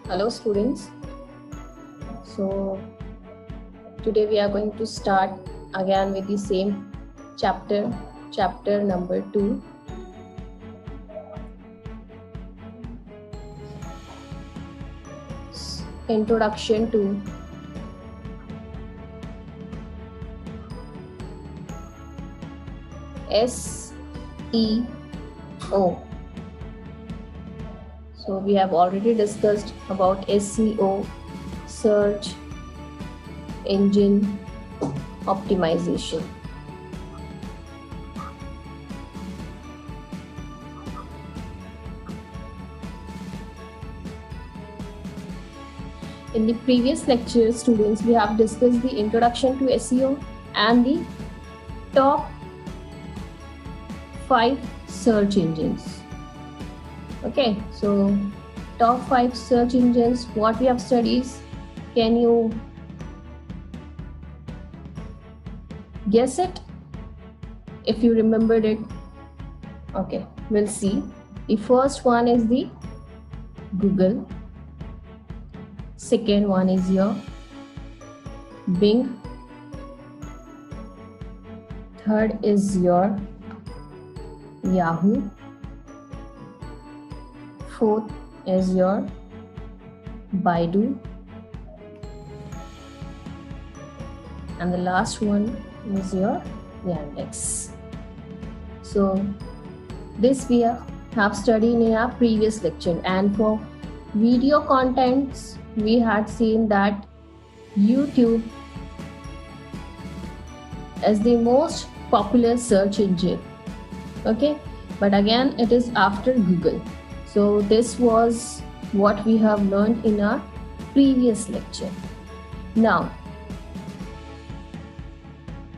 Hello students. So today we are going to start again with the same chapter number 2. Introduction to SEO. So we have already discussed about SEO, search engine optimization. In the previous lecture, students, we have discussed the introduction to SEO and the top 5 search engines. Okay, so top 5 search engines, what we have studied, can you guess it if you remembered it? Okay, we'll see. The first one is the Google. Second one is your Bing. Third is your Yahoo. Fourth is your Baidu. And the last one is your Yandex. So this we have studied in our previous lecture, and for video contents we had seen that YouTube is the most popular search engine. Okay, but again it is after Google. So this was what we have learned in our previous lecture. Now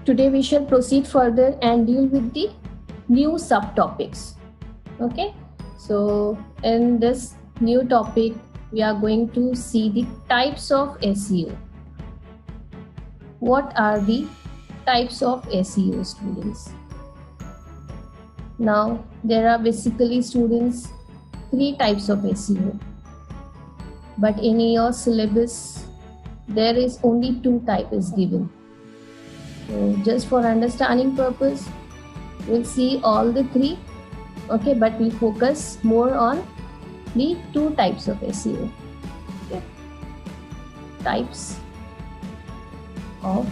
today we shall proceed further and deal with the new subtopics. Okay, so in this new topic we are going to see the types of SEO. What are the types of SEO, students? Now there are basically, students, 3 types of SEO, but in your syllabus there is only 2 types given. So just for understanding purpose, we'll see all the 3. Okay, but we'll focus more on the 2 types of SEO. Okay. Types of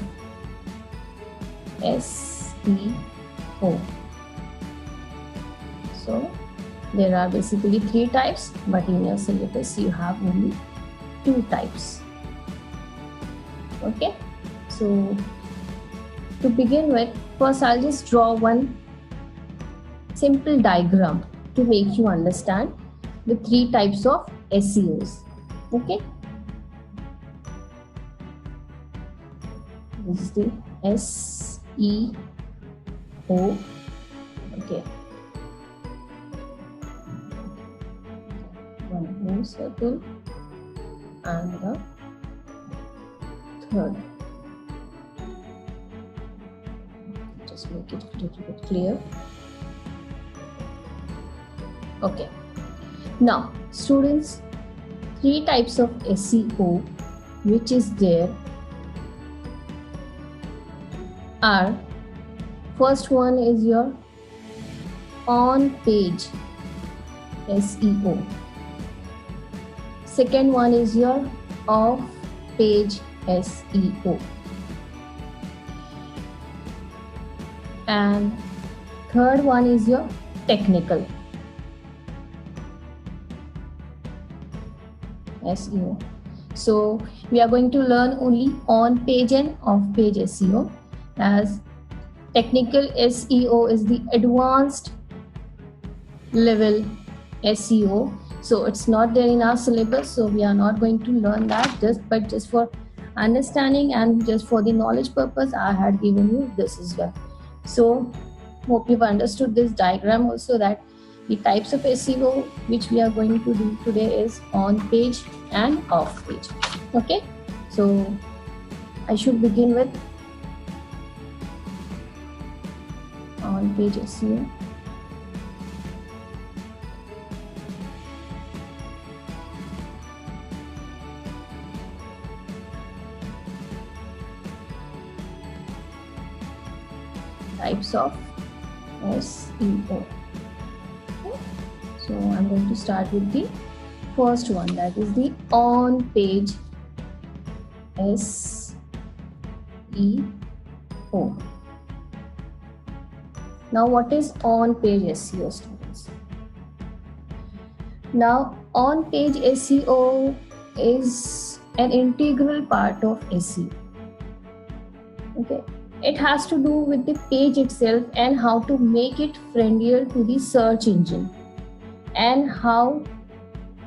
SEO. So there are basically 3 types, but in your syllabus you have only 2 types. Okay, so to begin with, first I'll just draw one simple diagram to make you understand the 3 types of SEOs. Okay, this is the SEO. Okay, one blue circle and the third. Just make it a little bit clear. Okay, now students, 3 types of SEO which is there are, first one is your on page SEO. Second one is your off page SEO. And third one is your technical SEO. So we are going to learn only on page and off page SEO, as technical SEO is the advanced level SEO. So it's not there in our syllabus, so we are not going to learn that, but just for understanding and just for the knowledge purpose, I had given you this as well. So hope you've understood this diagram also, that the types of SEO which we are going to do today is on page and off page. Okay, so I should begin with on page SEO. types of SEO. Okay. So I'm going to start with the first one, that is the on-page SEO. Now, what is on-page SEO, students? Now, on-page SEO is an integral part of SEO. Okay, it has to do with the page itself and how to make it friendlier to the search engine and how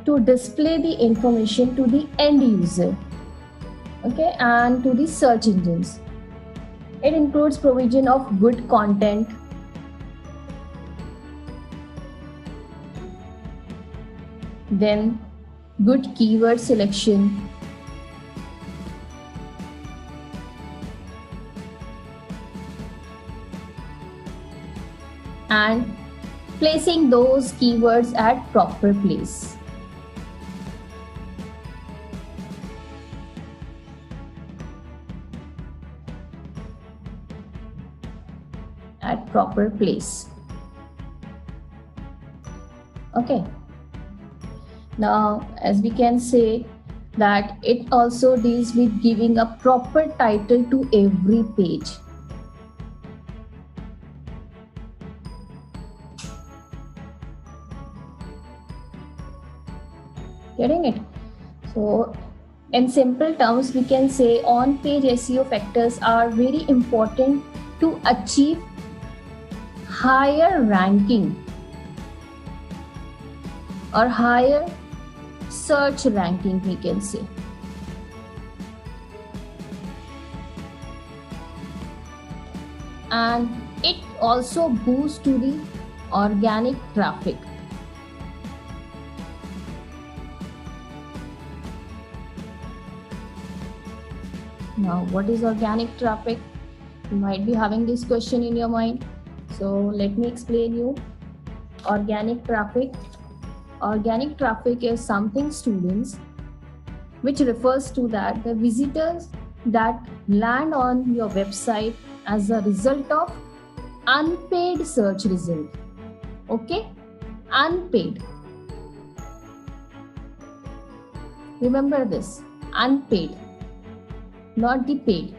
to display the information to the end user, okay, and to the search engines. It includes provision of good content, then good keyword selection, and placing those keywords at proper place. At proper place. Okay. Now, as we can say that it also deals with giving a proper title to every page. Getting it? So, in simple terms, we can say on-page SEO factors are very important to achieve higher ranking or higher search ranking, we can say. And it also boosts to the organic traffic. Now, what is organic traffic? You might be having this question in your mind. So let me explain you. Organic traffic. Organic traffic is something, students, which refers to that the visitors that land on your website as a result of unpaid search result. Okay? Unpaid. Remember this. Unpaid. Not the paid.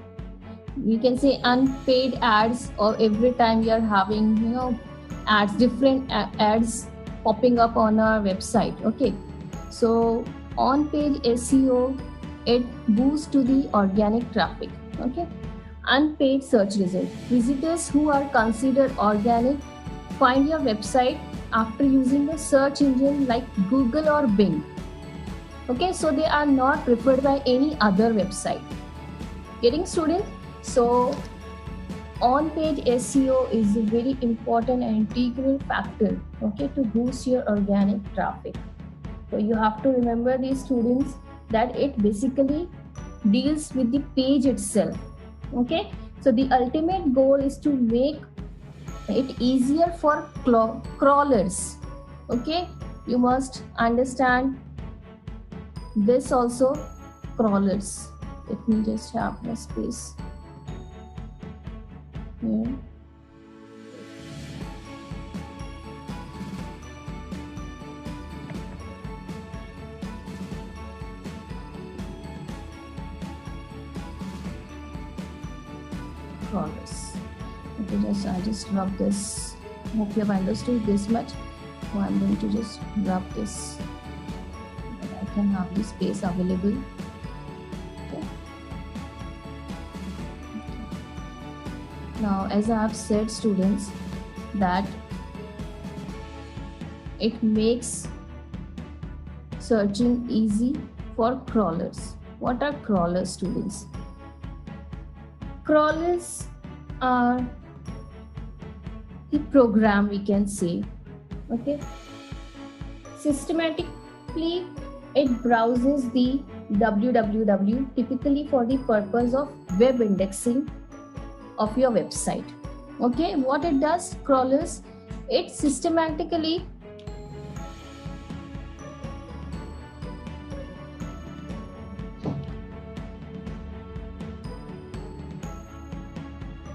We can say unpaid ads, or every time we are having, ads, different ads popping up on our website. Okay, so on-page SEO, it boosts to the organic traffic. Okay, unpaid search result. Visitors who are considered organic find your website after using the search engine like Google or Bing. Okay, so they are not referred by any other website. Getting, students? So on-page SEO is a very important and integral factor, okay, to boost your organic traffic. So you have to remember, these students, that it basically deals with the page itself. Okay, so the ultimate goal is to make it easier for crawlers. Okay, you must understand this also, crawlers. Let me just have a space here. Crawlers. Okay, I just rub this. Hope you have understood this much. So I'm going to just rub this so that I can have the space available. Now, as I have said, students, that it makes searching easy for crawlers. What are crawlers, students? Crawlers are the program, we can say. Okay, systematically it browses the www, typically for the purpose of web indexing of your website. Okay, what it does, crawlers, it systematically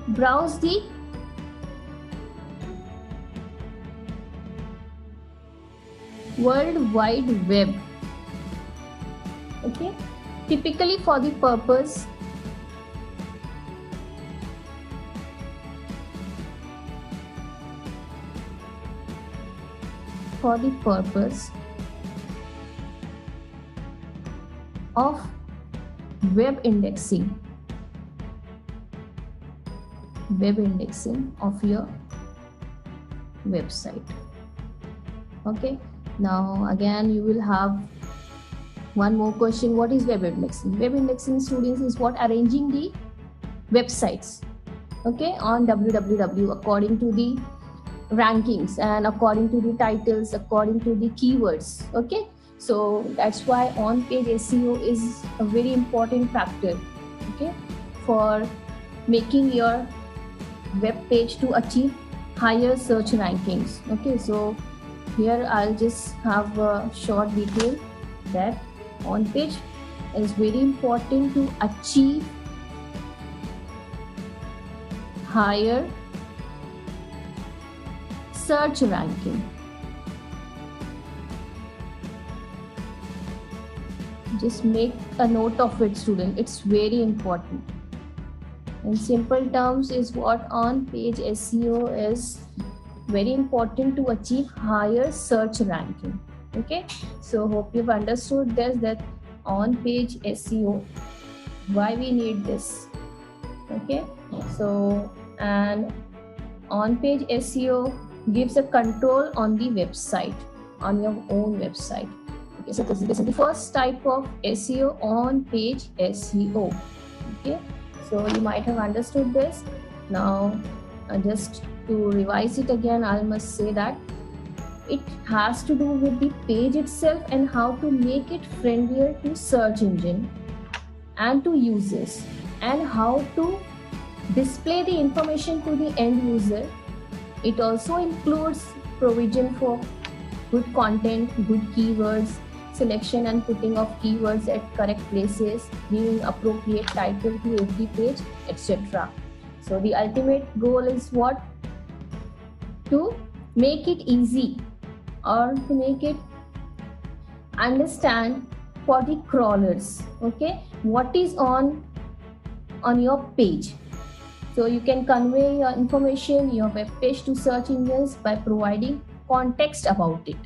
browse the World Wide Web. Okay, typically for the purpose of web indexing of your website. Okay, now again you will have one more question. What is web indexing? Web indexing, students, is what arranging the websites, okay, on www according to the rankings and according to the titles, according to the keywords. Okay, so that's why on-page SEO is a very important factor, okay, for making your web page to achieve higher search rankings. Okay, so here I'll just have a short detail that on-page is very important to achieve higher search ranking. Just make a note of it, student. It's very important. In simple terms, is what on-page SEO is very important to achieve higher search ranking. Okay, so hope you've understood this, that on-page SEO, why we need this. Okay, so and on-page SEO gives a control on the website, on your own website. Okay, so this is the first type of SEO, on-page SEO. Okay, so you might have understood this. Now just to revise it again, I must say that it has to do with the page itself and how to make it friendlier to search engine and to users, and how to display the information to the end user. It also includes provision for good content, good keywords, selection and putting of keywords at correct places, giving appropriate title to every page, etc. So the ultimate goal is what? To make it easy, or to make it understand for the crawlers, okay, what is on your page. So you can convey your information, your web page, to search engines by providing context about it.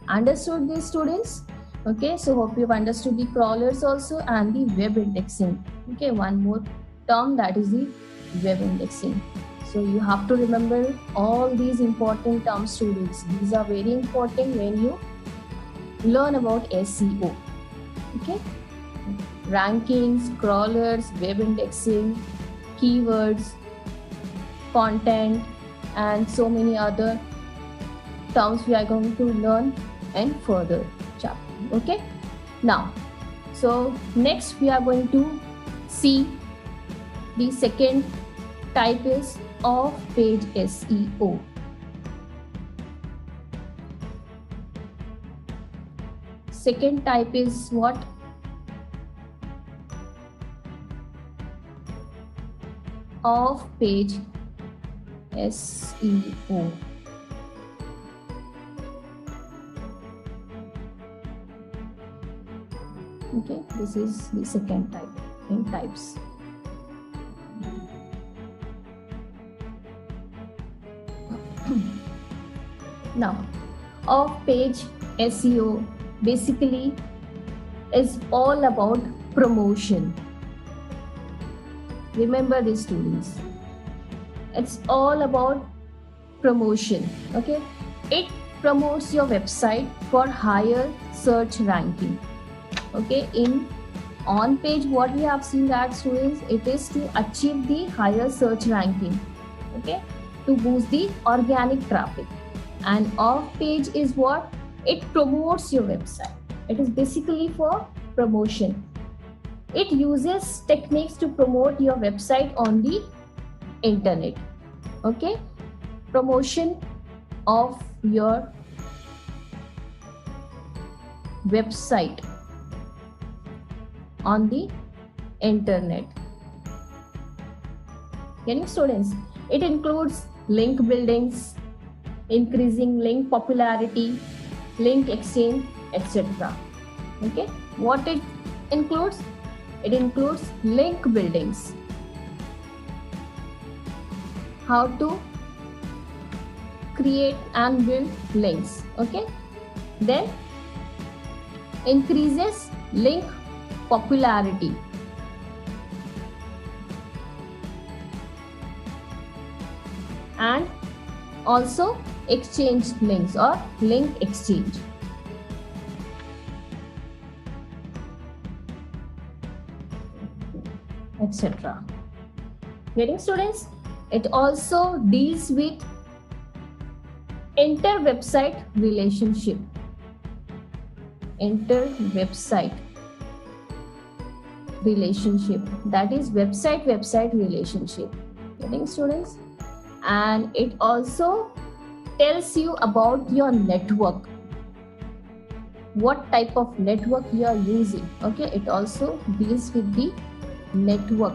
Understood this, students? Okay, so hope you've understood the crawlers also and the web indexing. Okay, one more term, that is the web indexing. So you have to remember all these important terms, students. These are very important when you learn about SEO. Okay, rankings, crawlers, web indexing, keywords, content, and so many other terms we are going to learn in further chapter. Okay, now so next we are going to see the second type is off-page SEO. Second type is what? Off-page SEO. Okay, this is the second type in types. Now, off-page SEO basically is all about promotion. Remember this, students. It's all about promotion. Okay, it promotes your website for higher search ranking. Okay, in on page what we have seen that, students, it is to achieve the higher search ranking. Okay, to boost the organic traffic. And off page is what? It promotes your website. It is basically for promotion. It uses techniques to promote your website on the internet. Okay, promotion of your website on the internet. Getting, students? It includes link buildings, increasing link popularity, link exchange, etc. Okay, what it includes? It includes link buildings, how to create and build links. Okay, then increases link popularity, and also exchange links or link exchange. Etc. Getting students? It also deals with inter-website relationship. Inter-website relationship, that is website relationship. Getting students? And it also tells you about your network, what type of network you are using. Okay, it also deals with the network.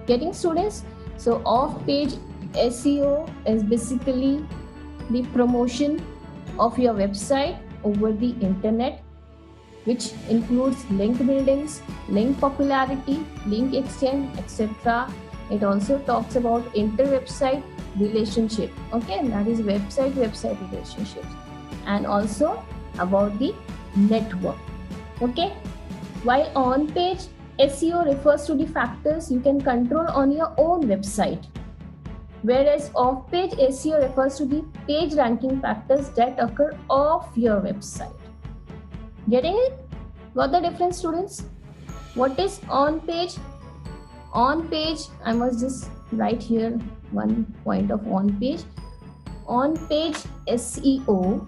Getting students? So off-page SEO is basically the promotion of your website over the internet, which includes link buildings, link popularity, link exchange, etc. It also talks about inter-website relationship. Okay, that is website relationships, and also about the network. Okay, while on-page SEO refers to the factors you can control on your own website, whereas off-page SEO refers to the page ranking factors that occur off your website. Getting it? Got the difference, students? What is on-page? On-page, I must just write here one point of on-page. On-page SEO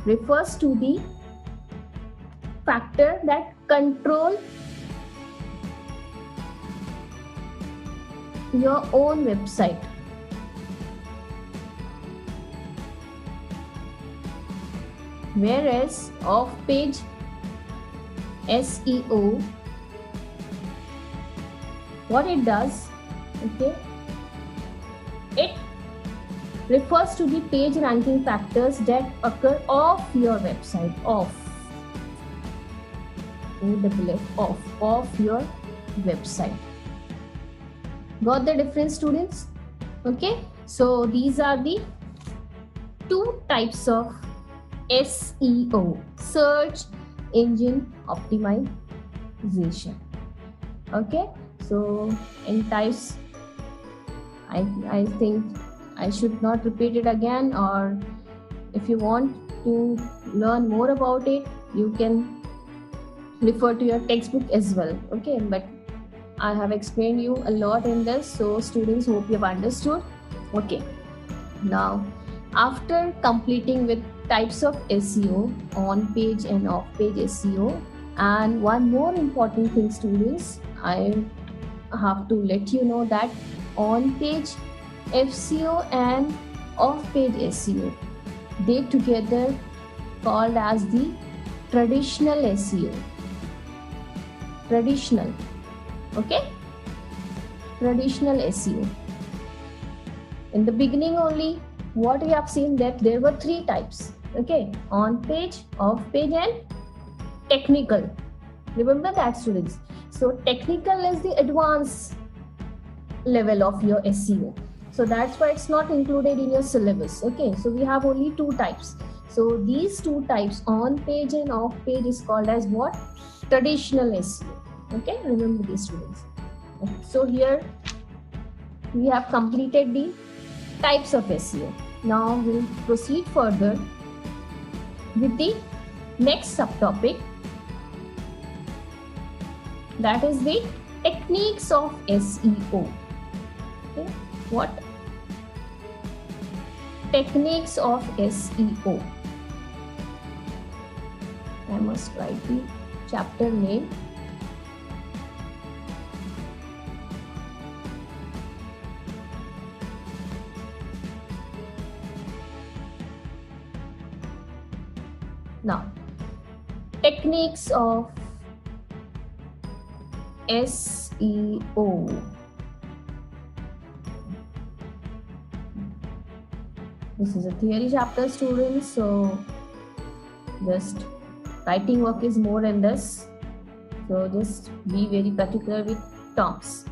refers to the factor that control your own website. Whereas off-page SEO, what it does, okay, it refers to the page ranking factors that occur off your website, off your website. Got the difference, students? Okay, so these are the two types of SEO, search engine optimization. Okay, so in types, I think I should not repeat it again, or if you want to learn more about it, you can refer to your textbook as well. Okay, but I have explained you a lot in this, so students, hope you have understood. Okay, now after completing with types of SEO, on-page and off-page SEO, and one more important thing, students, I have to let you know that on-page SEO and off-page SEO, they together called as the traditional SEO. Traditional, okay? Traditional SEO. In the beginning only, what we have seen that there were three types, okay? On-page, off-page, and technical. Remember that, students? So technical is the advanced level of your SEO. So that's why it's not included in your syllabus. Okay, so we have only two types. So these two types, on-page and off-page, is called as what? Traditional SEO. Okay, remember these, students. Okay. So here we have completed the types of SEO. Now we'll proceed further with the next subtopic, that is the techniques of SEO. Okay, what? Techniques of SEO. I must write the chapter name. Now, techniques of SEO. This is a theory chapter, students, so just writing work is more in this. So just be very particular with terms.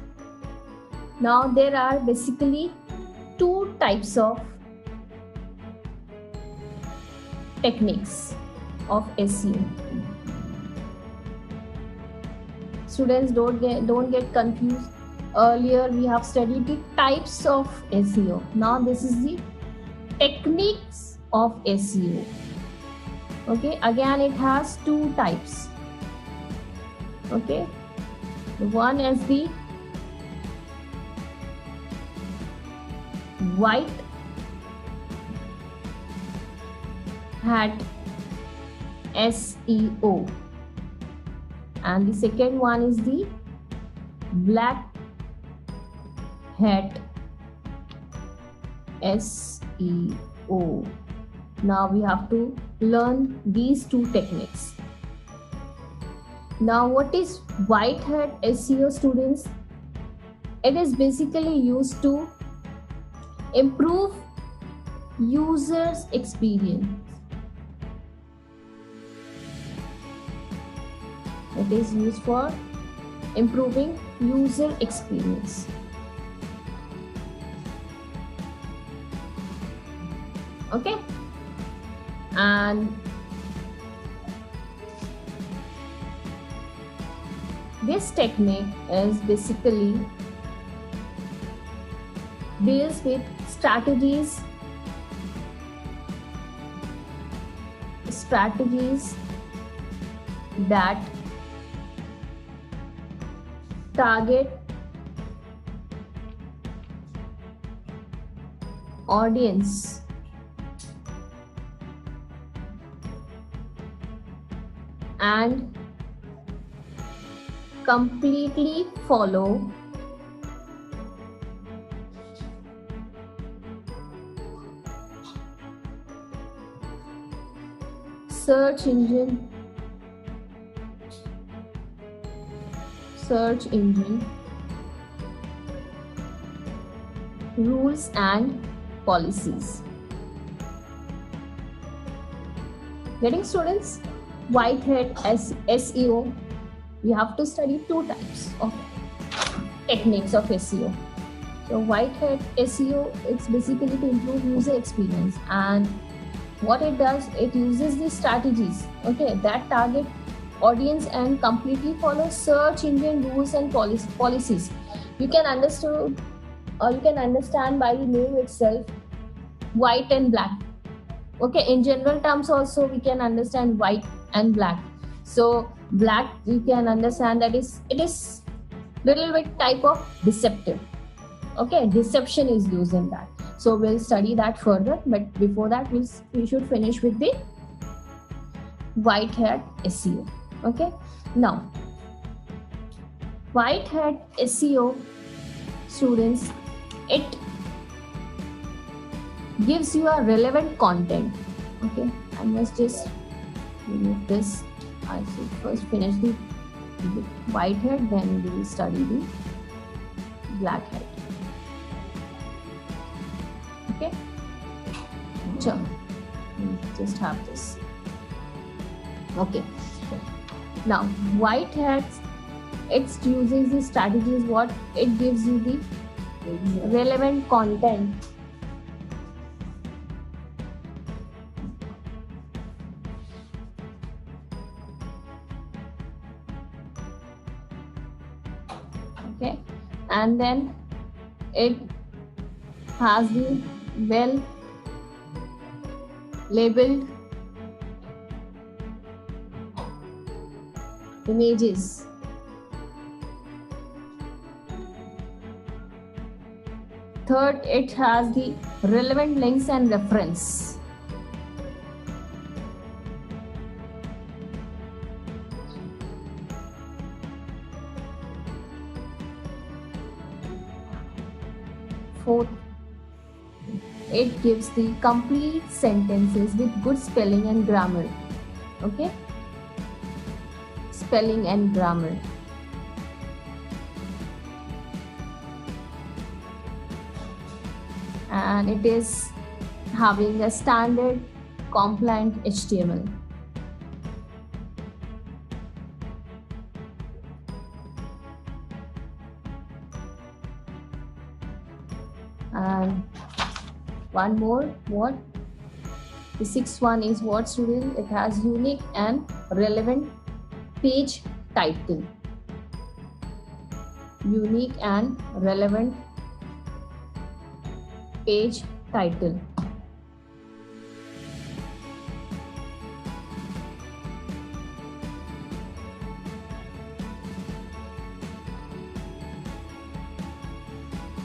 Now there are basically two types of techniques of SEO. Students, don't get confused. Earlier we have studied the types of SEO. Now this is the techniques of SEO. Okay, again it has two types. Okay, one is the white hat SEO, and the second one is the black hat SEO. Now we have to learn these two techniques. Now what is white hat SEO, students? It is basically used to improve users' experience. It is used for improving user experience. Okay, and this technique is basically deals with strategies that target audience and completely follow search engine rules and policies. Getting, students? White hat SEO, we have to study two types of techniques of SEO. So white hat SEO, it's basically to improve user experience, and what it does, it uses the strategies, okay, that target audience and completely follow search engine rules and policies. You can understand by the name itself, white and black. Okay, in general terms also we can understand white and black. So black, you can understand that it is little bit type of deceptive. Okay, deception is used in that. So we'll study that further, but before that we should finish with the white hat SEO. Okay, now white hat SEO, students, it gives you a relevant content. Okay, I must just remove this. I should first finish the white hat, then we will study the black hat. Okay, so just have this. Okay, now white hats, it uses the strategies, what it gives you the relevant content. Okay, and then it has the well labeled images. Third, it has the relevant links and reference. Fourth, it gives the complete sentences with good spelling and grammar. Okay, spelling and grammar. And it is having a standard compliant HTML. And one more, what? The sixth one is what, student? It has unique and relevant page title. Unique and relevant page title.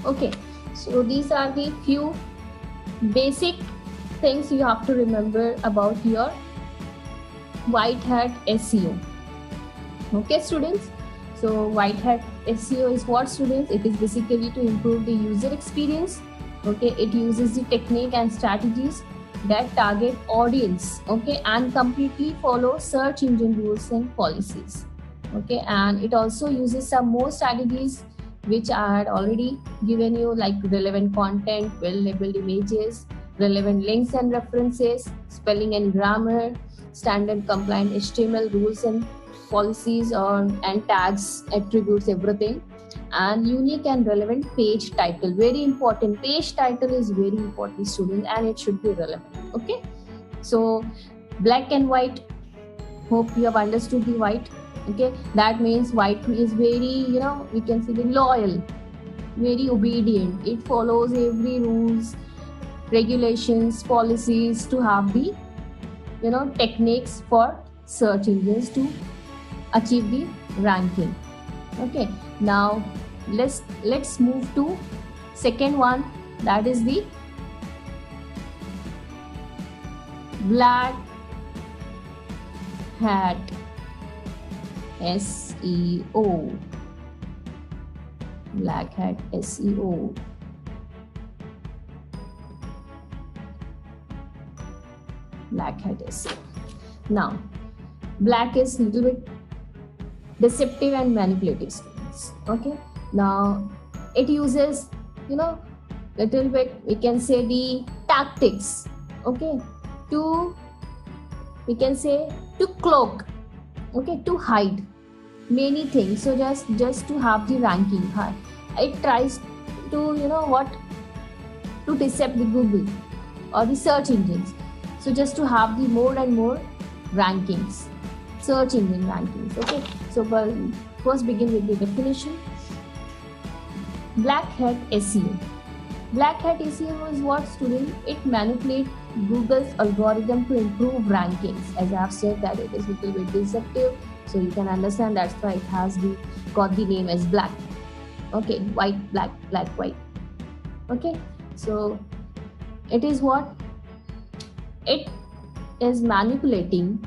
Okay, so these are the few basic things you have to remember about your white hat SEO. Okay, students. So white hat SEO is what, students? It is basically to improve the user experience. Okay, it uses the technique and strategies that target audience. Okay, and completely follow search engine rules and policies. Okay, and it also uses some more strategies which I had already given you, like relevant content, well-labeled images, relevant links and references, spelling and grammar, standard compliant HTML rules and policies and tags, attributes, everything, and unique and relevant page title. Very important. Page title is very important, students, and it should be relevant. Okay, so black and white. Hope you have understood the white. Okay, that means white is very, we can say the loyal, very obedient. It follows every rules, regulations, policies to have the, techniques for search engines to achieve the ranking. Okay, now let's move to second one, that is the black hat SEO. Black hat SEO. Black hat SEO. Now, black is a little bit deceptive and manipulative, students. Okay, now it uses, little bit, we can say, the tactics, okay, to, we can say, to cloak, okay, to hide many things. So just to have the ranking high, it tries to, to deceive the Google or the search engines. So just to have the more and more rankings, search engine rankings. Okay, so first begin with the definition. Black hat SEO. Black hat SEO is what, student? It manipulates Google's algorithm to improve rankings. As I have said that it is a little bit deceptive, so you can understand that's why it has got the name as black. Okay, white, black, black, white. Okay, so it is what? It is manipulating.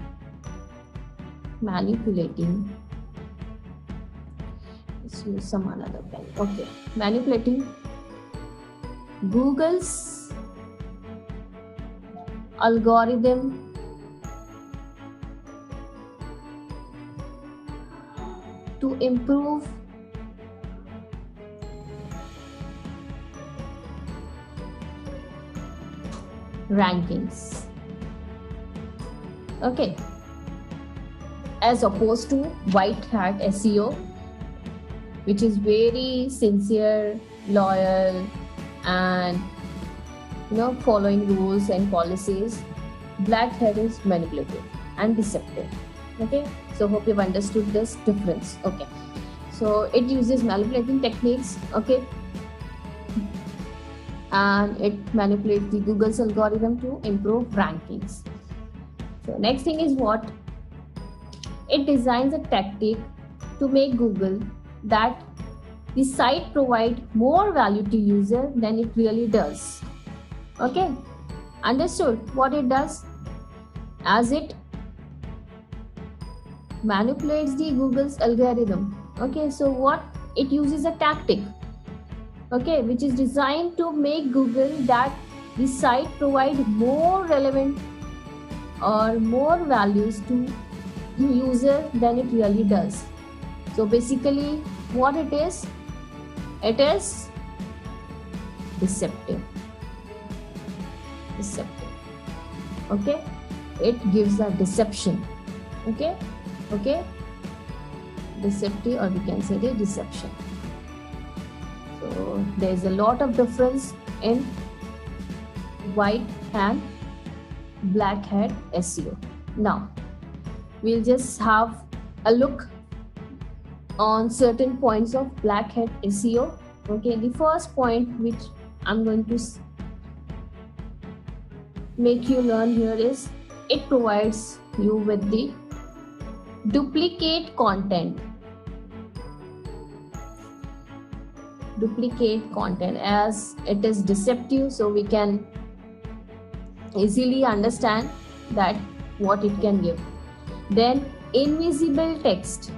Let's use some another pen. Okay, manipulating Google's algorithm to improve rankings. Okay, as opposed to white hat SEO, which is very sincere, loyal, and following rules and policies. Black hat is manipulative and deceptive. Okay, so hope you've understood this difference. Okay, so it uses manipulating techniques. Okay, and it manipulates the Google's algorithm to improve rankings. So next thing is what? It designs a tactic to make Google that the site provide more value to user than it really does. Okay, understood what it does? As it manipulates the Google's algorithm. Okay, so what? It uses a tactic, okay, which is designed to make Google that the site provide more relevant or more values to user than it really does. So basically what it is deceptive. deceptive. Okay, it gives a deception. Okay, deceptive, or we can say the deception. So there is a lot of difference in white and black hat SEO. Now we'll just have a look on certain points of black hat SEO. Okay, the first point which I'm going to make you learn here is it provides you with the duplicate content. As it is deceptive, so we can easily understand that what it can give. Then invisible text.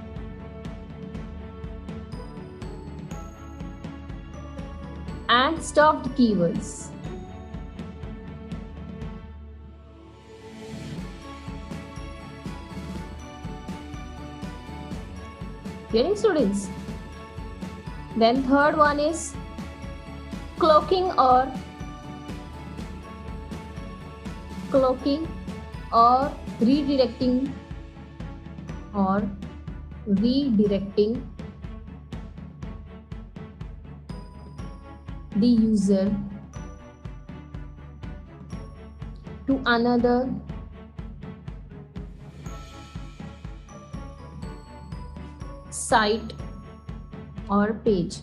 And stuffed keywords. Getting, students? Then third one is cloaking or redirecting the user to another site or page.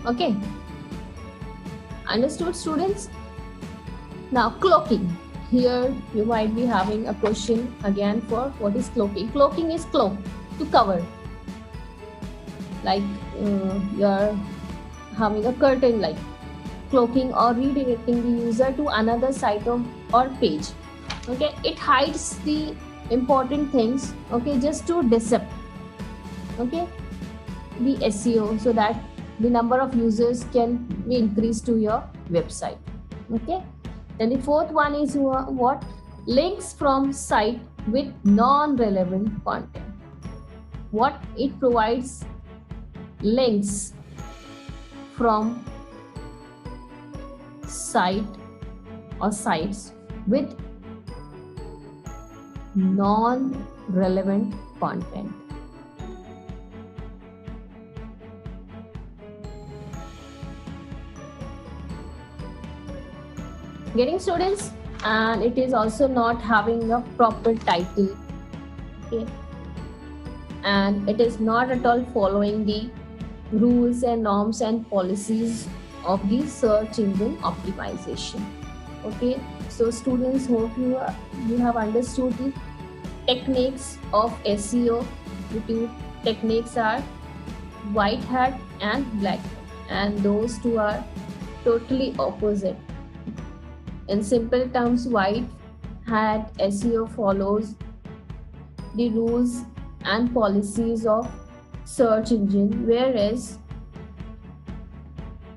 Okay, understood, students? Now cloaking. Here you might be having a question again for what is cloaking. Cloaking is cloak, to cover. Like you're having a curtain, like cloaking or redirecting the user to another site or page. Okay, it hides the important things, okay, just to deceive, okay, the SEO, so that the number of users can be increased to your website. Okay, then the fourth one is what? Links from site with non-relevant content. What it provides? Links from site or sites with non-relevant content. Getting, students? And it is also not having a proper title. Okay, and it is not at all following the rules and norms and policies of the search engine optimization. Okay, so students, hope you have understood the techniques of SEO. The two techniques are white hat and black hat, and those two are totally opposite. In simple terms, white hat SEO follows the rules and policies of search engine, whereas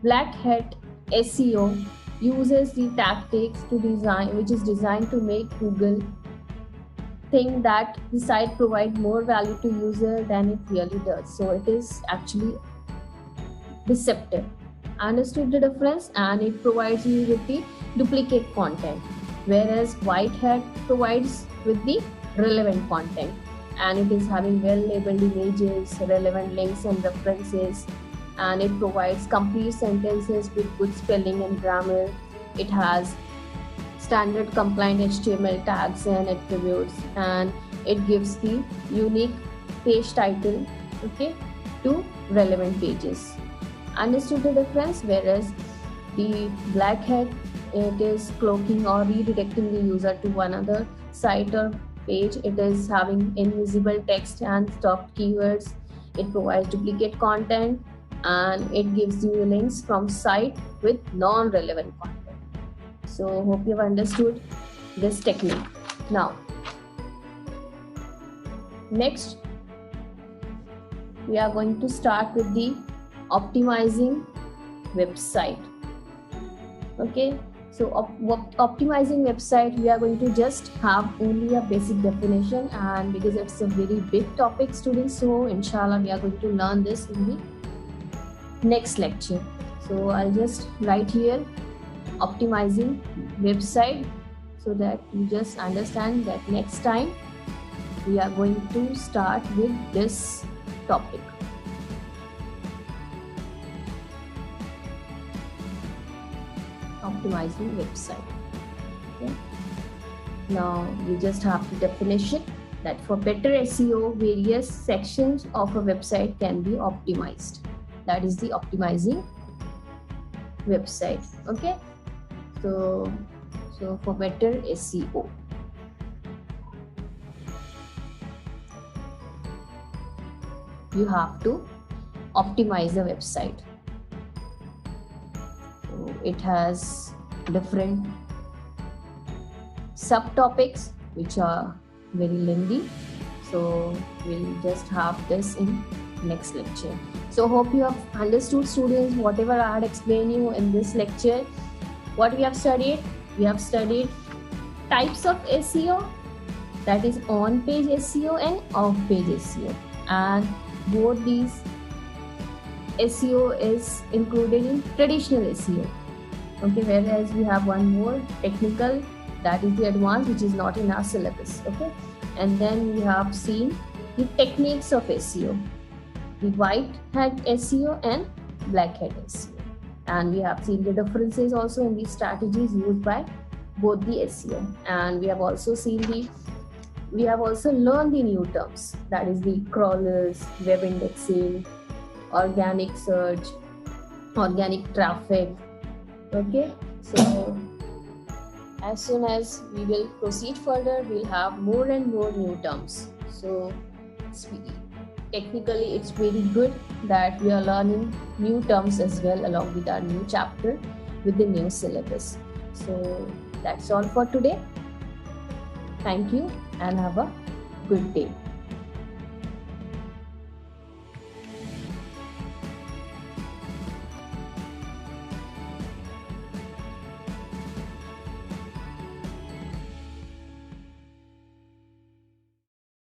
black hat SEO uses the tactics to design, which is designed to make Google think that the site provides more value to user than it really does. So it is actually deceptive. Understood the difference? And it provides you with the duplicate content, whereas white hat provides with the relevant content, and it is having well labeled images, relevant links and references, and it provides complete sentences with good spelling and grammar. It has standard compliant HTML tags and attributes, and it gives the unique page title, okay, to relevant pages. Understood the difference? Whereas the black hat, it is cloaking or redirecting the user to another site or page. It is having invisible text and stuffed keywords. It provides duplicate content, and it gives you links from site with non-relevant content. So hope you have understood this technique. Now, next we are going to start with the optimizing website. Okay, So optimizing website, we are going to just have only a basic definition, and because it's a very big topic, students, so inshallah we are going to learn this in the next lecture. So I'll just write here optimizing website, so that you just understand that next time we are going to start with this topic. Optimizing website. Okay. Now we just have the definition that for better SEO, various sections of a website can be optimized. That is the optimizing website. Okay. So for better SEO, you have to optimize the website. So it has different subtopics which are very lengthy. So we'll just have this in next lecture. So hope you have understood, students, whatever I had explained you in this lecture. What we have studied? We have studied types of SEO, that is on-page SEO and off-page SEO, and both these SEO is included in traditional SEO. Okay, whereas we have one more technical, that is the advanced, which is not in our syllabus. Okay, and then we have seen the techniques of SEO, the white hat SEO and black hat SEO, and we have seen the differences also in the strategies used by both the SEO, and we have also learned the new terms, that is the crawlers, web indexing, organic search, organic traffic. Okay, so as soon as we will proceed further, we'll have more and more new terms. So technically it's very good that we are learning new terms as well along with our new chapter with the new syllabus. So that's all for today. Thank you and have a good day.